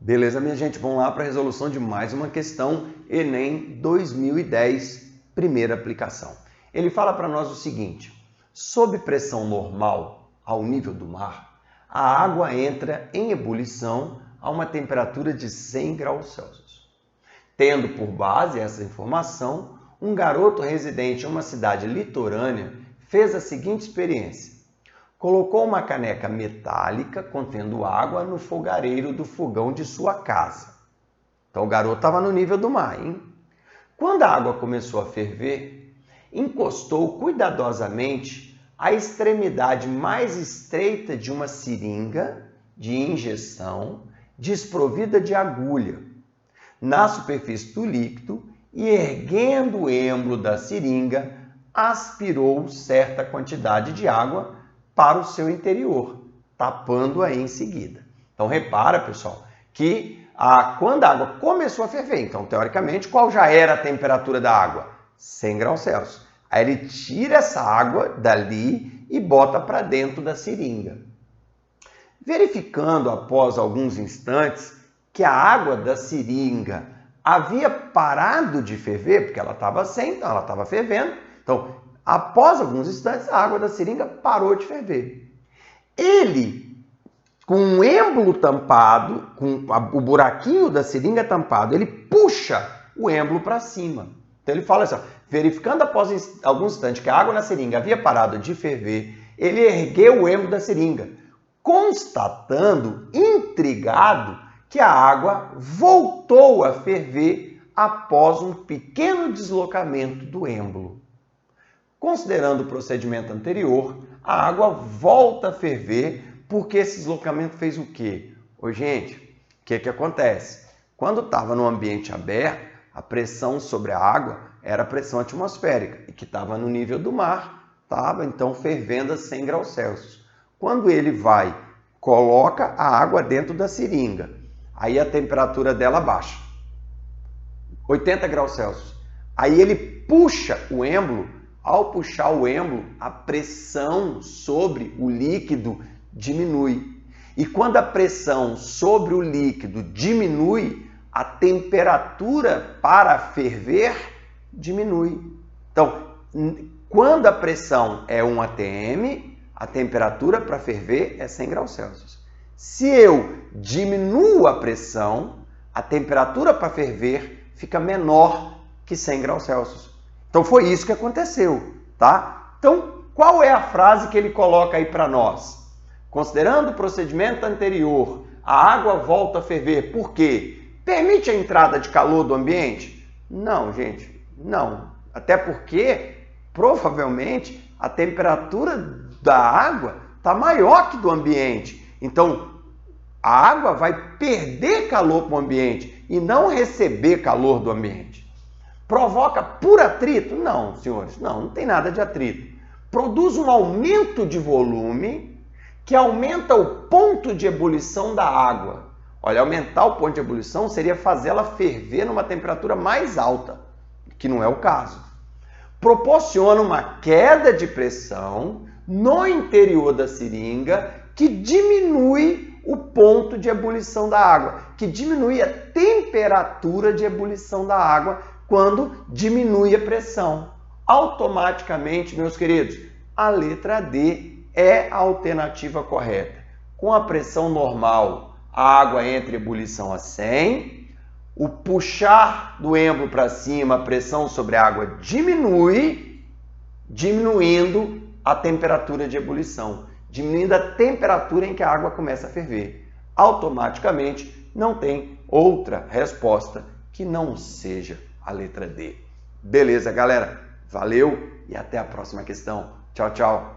Beleza, minha gente? Vamos lá para a resolução de mais uma questão Enem 2010, primeira aplicação. Ele fala para nós o seguinte: sob pressão normal ao nível do mar, a água entra em ebulição a uma temperatura de 100 graus Celsius. Tendo por base essa informação, um garoto residente em uma cidade litorânea fez a seguinte experiência. Colocou uma caneca metálica contendo água no fogareiro do fogão de sua casa. Então o garoto estava no nível do mar, hein? Quando a água começou a ferver, encostou cuidadosamente a extremidade mais estreita de uma seringa de injeção desprovida de agulha na superfície do líquido e, erguendo o êmbolo da seringa, aspirou certa quantidade de água para o seu interior, tapando-a em seguida. Então, repara, pessoal, que quando a água começou a ferver, então, teoricamente, qual já era a temperatura da água? 100 graus Celsius. Aí ele tira essa água dali e bota para dentro da seringa. Verificando, após alguns instantes, que a água da seringa havia parado de ferver, porque ela estava 100, então ela estava fervendo. Então, após alguns instantes, a água da seringa parou de ferver. Ele, com o êmbolo tampado, com o buraquinho da seringa tampado, ele puxa o êmbolo para cima. Então ele fala assim, ó, verificando após alguns instantes que a água na seringa havia parado de ferver, ele ergueu o êmbolo da seringa, constatando, intrigado, que a água voltou a ferver após um pequeno deslocamento do êmbolo. Considerando o procedimento anterior, a água volta a ferver porque esse deslocamento fez o quê? Ô, gente, o que acontece? Quando estava no ambiente aberto, a pressão sobre a água era a pressão atmosférica e que estava no nível do mar, estava então fervendo a 100 graus Celsius. Quando ele coloca a água dentro da seringa, aí a temperatura dela baixa, 80 graus Celsius. Aí ele puxa o êmbolo. Ao puxar o êmbolo, a pressão sobre o líquido diminui. E quando a pressão sobre o líquido diminui, a temperatura para ferver diminui. Então, quando a pressão é 1 atm, a temperatura para ferver é 100 graus Celsius. Se eu diminuo a pressão, a temperatura para ferver fica menor que 100 graus Celsius. Então foi isso que aconteceu, tá? Então, qual é a frase que ele coloca aí para nós? Considerando o procedimento anterior, a água volta a ferver. Por quê? Permite a entrada de calor do ambiente? Não, gente, não. Até porque, provavelmente, a temperatura da água está maior que do ambiente. Então, a água vai perder calor para o ambiente e não receber calor do ambiente. Provoca por atrito? Não, senhores, não tem nada de atrito. Produz um aumento de volume que aumenta o ponto de ebulição da água. Olha, aumentar o ponto de ebulição seria fazê-la ferver numa temperatura mais alta, que não é o caso. Proporciona uma queda de pressão no interior da seringa que diminui o ponto de ebulição da água, que diminui a temperatura de ebulição da água quando diminui a pressão. Automaticamente, meus queridos, a letra D é a alternativa correta. Com a pressão normal, a água entra em ebulição a 100, o puxar do êmbolo para cima, a pressão sobre a água diminui, diminuindo a temperatura de ebulição, diminuindo a temperatura em que a água começa a ferver. Automaticamente, não tem outra resposta que não seja a letra D. Beleza, galera? Valeu e até a próxima questão. Tchau, tchau.